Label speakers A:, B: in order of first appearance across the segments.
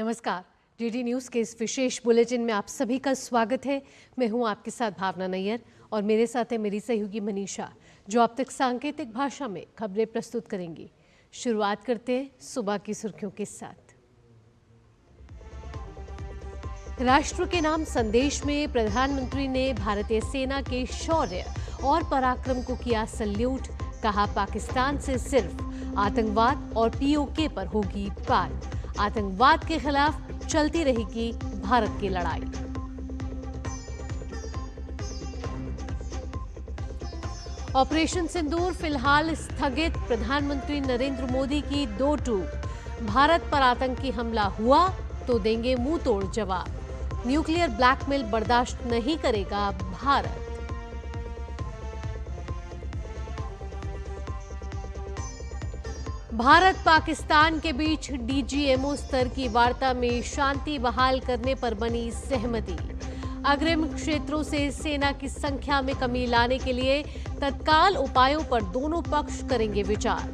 A: नमस्कार। DD news के इस विशेष बुलेटिन में आप सभी का स्वागत है। मैं हूं आपके साथ भावना नैयर और मेरे साथ है मेरी सहयोगी मनीषा, जो अब तक सांकेतिक भाषा में खबरें प्रस्तुत करेंगी। शुरुआत करते हैं सुबह की सुर्खियों के साथ। राष्ट्र के नाम संदेश में प्रधानमंत्री ने भारतीय सेना के शौर्य और पराक्रम को किया सल्यूट। कहा, पाकिस्तान से सिर्फ आतंकवाद और पीओके पर होगी पार। आतंकवाद के खिलाफ चलती रहेगी भारत की लड़ाई। ऑपरेशन सिंदूर फिलहाल स्थगित। प्रधानमंत्री नरेंद्र मोदी की 2 टूक। भारत पर आतंकी हमला हुआ तो देंगे मुंह तोड़ जवाब। न्यूक्लियर ब्लैकमेल बर्दाश्त नहीं करेगा भारत। भारत पाकिस्तान के बीच डीजीएमओ स्तर की वार्ता में शांति बहाल करने पर बनी सहमति। अग्रिम क्षेत्रों से सेना की संख्या में कमी लाने के लिए तत्काल उपायों पर दोनों पक्ष करेंगे विचार।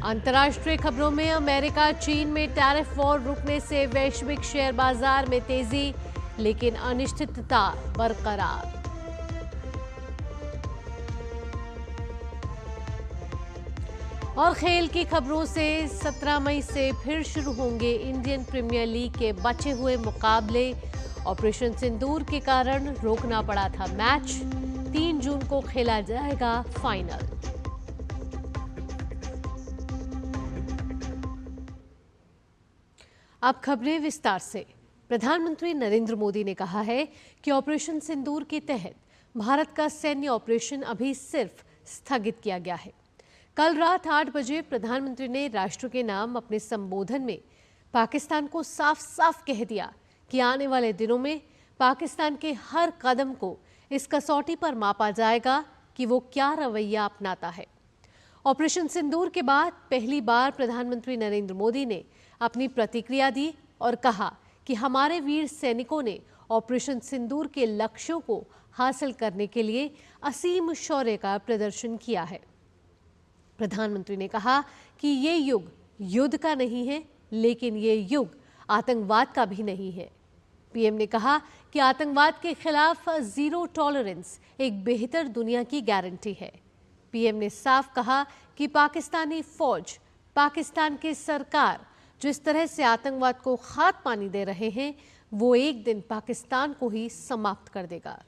A: अंतर्राष्ट्रीय खबरों में अमेरिका चीन में टैरिफ वॉर रुकने से वैश्विक शेयर बाजार में तेजी, लेकिन अनिश्चितता बरकरार। और खेल की खबरों से 17 मई से फिर शुरू होंगे इंडियन प्रीमियर लीग के बचे हुए मुकाबले। ऑपरेशन सिंदूर के कारण रोकना पड़ा था मैच। 3 जून को खेला जाएगा फाइनल। अब खबरें विस्तार से। प्रधानमंत्री नरेंद्र मोदी ने कहा है कि ऑपरेशन सिंदूर के तहत भारत का सैन्य ऑपरेशन अभी सिर्फ स्थगित किया गया है। कल रात 8 बजे प्रधानमंत्री ने राष्ट्र के नाम अपने संबोधन में पाकिस्तान को साफ साफ कह दिया कि आने वाले दिनों में पाकिस्तान के हर कदम को इस कसौटी पर मापा जाएगा कि वो क्या रवैया अपनाता है। ऑपरेशन सिंदूर के बाद पहली बार प्रधानमंत्री नरेंद्र मोदी ने अपनी प्रतिक्रिया दी और कहा कि हमारे वीर सैनिकों ने ऑपरेशन सिंदूर के लक्ष्यों को हासिल करने के लिए असीम शौर्य का प्रदर्शन किया है। प्रधानमंत्री ने कहा कि ये युग युद्ध का नहीं है, लेकिन ये युग आतंकवाद का भी नहीं है। पीएम ने कहा कि आतंकवाद के खिलाफ जीरो टॉलरेंस एक बेहतर दुनिया की गारंटी है। पीएम ने साफ कहा कि पाकिस्तानी फौज, पाकिस्तान की सरकार जिस तरह से आतंकवाद को खाद पानी दे रहे हैं, वो एक दिन पाकिस्तान को ही समाप्त कर देगा।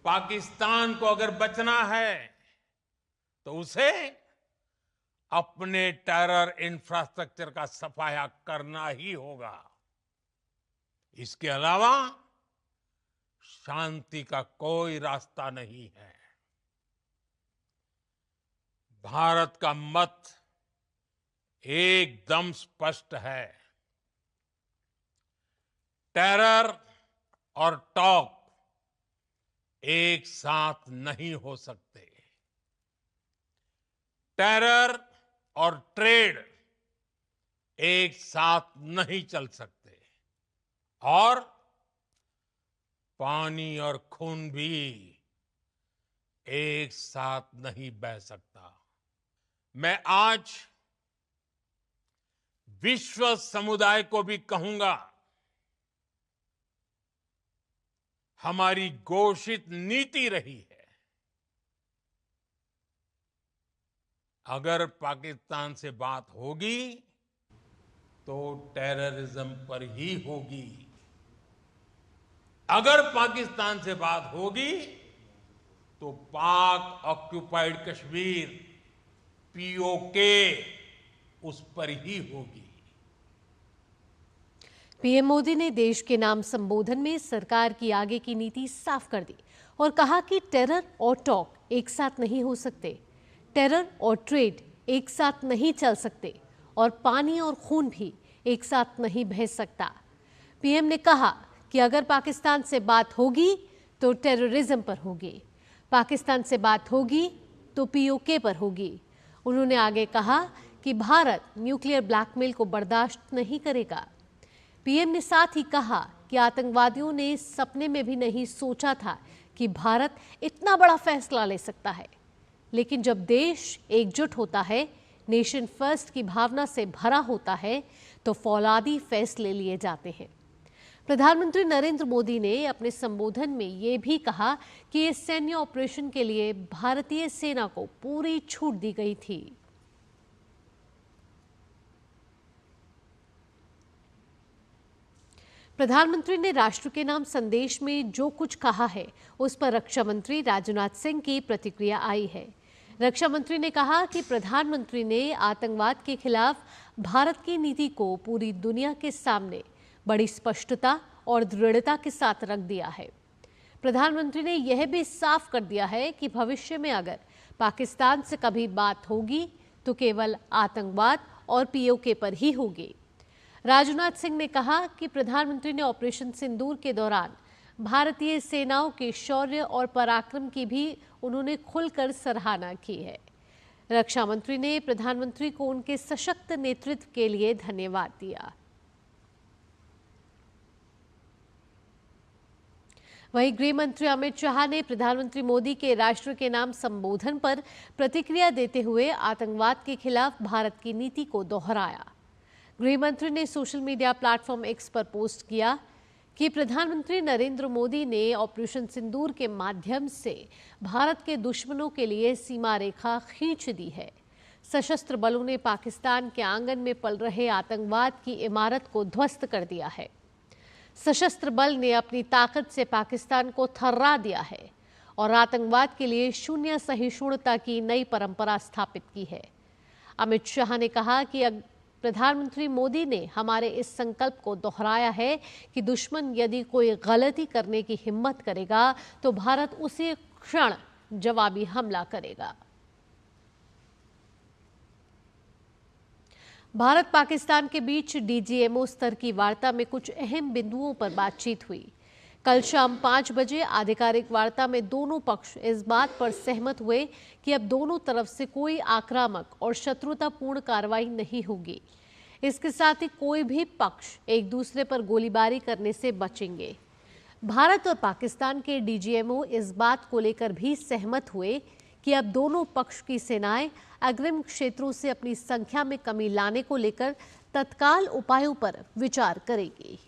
B: पाकिस्तान को अगर बचना है तो उसे अपने टेरर इंफ्रास्ट्रक्चर का सफाया करना ही होगा। इसके अलावा शांति का कोई रास्ता नहीं है। भारत का मत एकदम स्पष्ट है। टेरर और टॉक एक साथ नहीं हो सकते। टेरर और ट्रेड एक साथ नहीं चल सकते और पानी और खून भी एक साथ नहीं बह सकता। मैं आज विश्व समुदाय को भी कहूंगा, हमारी घोषित नीति रही है, अगर पाकिस्तान से बात होगी तो टेररिज्म पर ही होगी। अगर पाकिस्तान से बात होगी तो पाक ऑक्युपाइड कश्मीर पीओके उस पर ही होगी।
A: पीएम मोदी ने देश के नाम संबोधन में सरकार की आगे की नीति साफ कर दी और कहा कि टेरर और टॉक एक साथ नहीं हो सकते, टेरर और ट्रेड एक साथ नहीं चल सकते और पानी और खून भी एक साथ नहीं बह सकता। पीएम ने कहा कि अगर पाकिस्तान से बात होगी तो टेररिज्म पर होगी, पाकिस्तान से बात होगी तो पीओके पर होगी। उन्होंने आगे कहा कि भारत न्यूक्लियर ब्लैकमेल को बर्दाश्त नहीं करेगा। पीएम ने साथ ही कहा कि आतंकवादियों ने सपने में भी नहीं सोचा था कि भारत इतना बड़ा फैसला ले सकता है, लेकिन जब देश एकजुट होता है, नेशन फर्स्ट की भावना से भरा होता है, तो फौलादी फैसले लिए जाते हैं। प्रधानमंत्री नरेंद्र मोदी ने अपने संबोधन में ये भी कहा कि इस सैन्य ऑपरेशन के लिए भारतीय सेना को पूरी छूट दी गई थी। प्रधानमंत्री ने राष्ट्र के नाम संदेश में जो कुछ कहा है, उस पर रक्षा मंत्री राजनाथ सिंह की प्रतिक्रिया आई है। रक्षा मंत्री ने कहा कि प्रधानमंत्री ने आतंकवाद के खिलाफ भारत की नीति को पूरी दुनिया के सामने बड़ी स्पष्टता और दृढ़ता के साथ रख दिया है। प्रधानमंत्री ने यह भी साफ कर दिया है कि भविष्य में अगर पाकिस्तान से कभी बात होगी तो केवल आतंकवाद और पीओके पर ही होगी। राजनाथ सिंह ने कहा कि प्रधानमंत्री ने ऑपरेशन सिंदूर के दौरान भारतीय सेनाओं के शौर्य और पराक्रम की भी उन्होंने खुलकर सराहना की है। रक्षा मंत्री ने प्रधानमंत्री को उनके सशक्त नेतृत्व के लिए धन्यवाद दिया। वहीं गृह मंत्री अमित शाह ने प्रधानमंत्री मोदी के राष्ट्र के नाम संबोधन पर प्रतिक्रिया देते हुए आतंकवाद के खिलाफ भारत की नीति को दोहराया। गृह मंत्री ने सोशल मीडिया प्लेटफॉर्म एक्स पर पोस्ट किया कि प्रधानमंत्री नरेंद्र मोदी ने ऑपरेशन सिंदूर के माध्यम से भारत के दुश्मनों के लिए सीमा रेखा खींच दी है। सशस्त्र बलों ने पाकिस्तान के आंगन में पल रहे आतंकवाद की इमारत को ध्वस्त कर दिया है। सशस्त्र बल ने अपनी ताकत से पाकिस्तान को थर्रा दिया है और आतंकवाद के लिए शून्य सहिष्णुता की नई परंपरा स्थापित की है। अमित शाह ने कहा कि प्रधानमंत्री मोदी ने हमारे इस संकल्प को दोहराया है कि दुश्मन यदि कोई गलती करने की हिम्मत करेगा तो भारत उसी क्षण जवाबी हमला करेगा। भारत पाकिस्तान के बीच डीजीएमओ स्तर की वार्ता में कुछ अहम बिंदुओं पर बातचीत हुई। कल शाम 5 बजे आधिकारिक वार्ता में दोनों पक्ष इस बात पर सहमत हुए कि अब दोनों तरफ से कोई आक्रामक और शत्रुतापूर्ण कार्रवाई नहीं होगी। इसके साथ ही कोई भी पक्ष एक दूसरे पर गोलीबारी करने से बचेंगे। भारत और पाकिस्तान के डीजीएमओ इस बात को लेकर भी सहमत हुए कि अब दोनों पक्ष की सेनाएं अग्रिम क्षेत्रों से अपनी संख्या में कमी लाने को लेकर तत्काल उपायों पर विचार करेगी।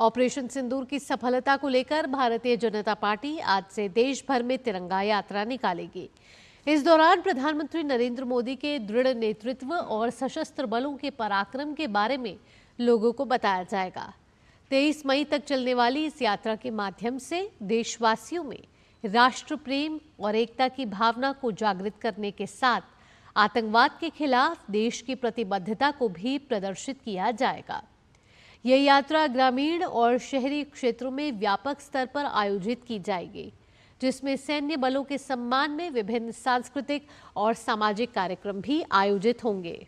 A: ऑपरेशन सिंदूर की सफलता को लेकर भारतीय जनता पार्टी आज से देश भर में तिरंगा यात्रा निकालेगी। इस दौरान प्रधानमंत्री नरेंद्र मोदी के दृढ़ नेतृत्व और सशस्त्र बलों के पराक्रम के बारे में लोगों को बताया जाएगा। 23 मई तक चलने वाली इस यात्रा के माध्यम से देशवासियों में राष्ट्र प्रेम और एकता की भावना को जागृत करने के साथ आतंकवाद के खिलाफ देश की प्रतिबद्धता को भी प्रदर्शित किया जाएगा। यह यात्रा ग्रामीण और शहरी क्षेत्रों में व्यापक स्तर पर आयोजित की जाएगी, जिसमें सैन्य बलों के सम्मान में विभिन्न सांस्कृतिक और सामाजिक कार्यक्रम भी आयोजित होंगे।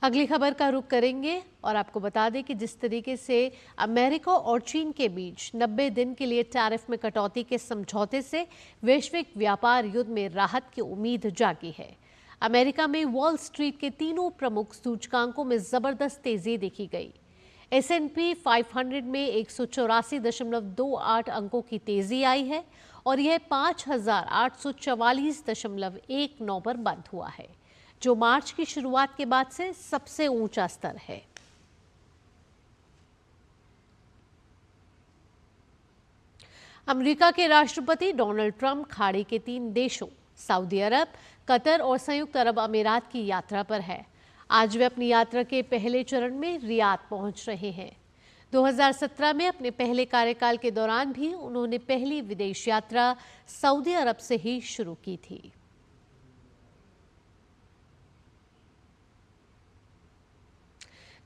A: अगली खबर का रुख करेंगे और आपको बता दें कि जिस तरीके से अमेरिका और चीन के बीच 90 दिन के लिए टैरिफ में कटौती के समझौते से वैश्विक व्यापार युद्ध में राहत की उम्मीद जागी है। अमेरिका में वॉल स्ट्रीट के तीनों प्रमुख सूचकांकों में जबरदस्त तेजी देखी गई। S&P 500 में 184.28 अंकों की तेजी आई है और यह 5,844.19 पर बंद हुआ है, जो मार्च की शुरुआत के बाद से सबसे ऊंचा स्तर है। अमेरिका के राष्ट्रपति डोनाल्ड ट्रंप खाड़ी के 3 देशों सऊदी अरब, कतर और संयुक्त अरब अमीरात की यात्रा पर है। आज वे अपनी यात्रा के पहले चरण में रियाद पहुंच रहे हैं। 2017 में अपने पहले कार्यकाल के दौरान भी उन्होंने पहली विदेश यात्रा सऊदी अरब से ही शुरू की थी।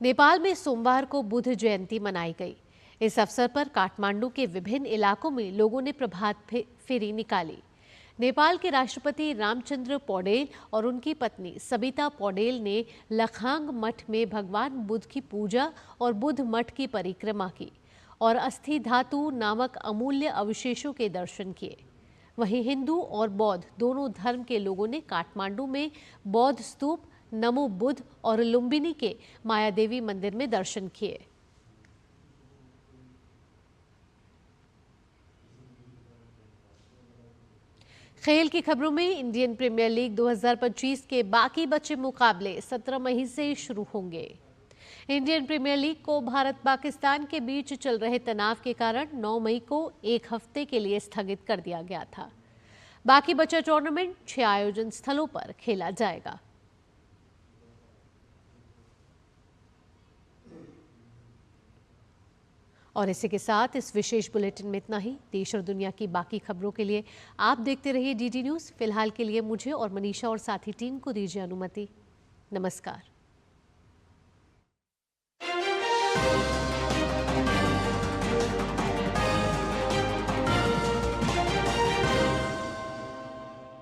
A: नेपाल में सोमवार को बुद्ध जयंती मनाई गई। इस अवसर पर काठमांडू के विभिन्न इलाकों में लोगों ने प्रभात फेरी निकाली। नेपाल के राष्ट्रपति रामचंद्र पौडेल और उनकी पत्नी सबिता पौडेल ने लखांग मठ में भगवान बुद्ध की पूजा और बुद्ध मठ की परिक्रमा की और अस्थि धातु नामक अमूल्य अवशेषों के दर्शन किए। वहीं हिंदू और बौद्ध दोनों धर्म के लोगों ने काठमांडू में बौद्ध स्तूप, नमो बुद्ध और लुम्बिनी के मायादेवी मंदिर में दर्शन किए। खेल की खबरों में इंडियन प्रीमियर लीग 2025 के बाकी बचे मुकाबले 17 मई से शुरू होंगे। इंडियन प्रीमियर लीग को भारत पाकिस्तान के बीच चल रहे तनाव के कारण 9 मई को एक हफ्ते के लिए स्थगित कर दिया गया था। बाकी बचा टूर्नामेंट 6 आयोजन स्थलों पर खेला जाएगा। और इसी के साथ इस विशेष बुलेटिन में इतना ही। देश और दुनिया की बाकी खबरों के लिए आप देखते रहिए डीडी न्यूज़। फिलहाल के लिए मुझे और मनीषा और साथी टीम को दीजिए अनुमति। नमस्कार।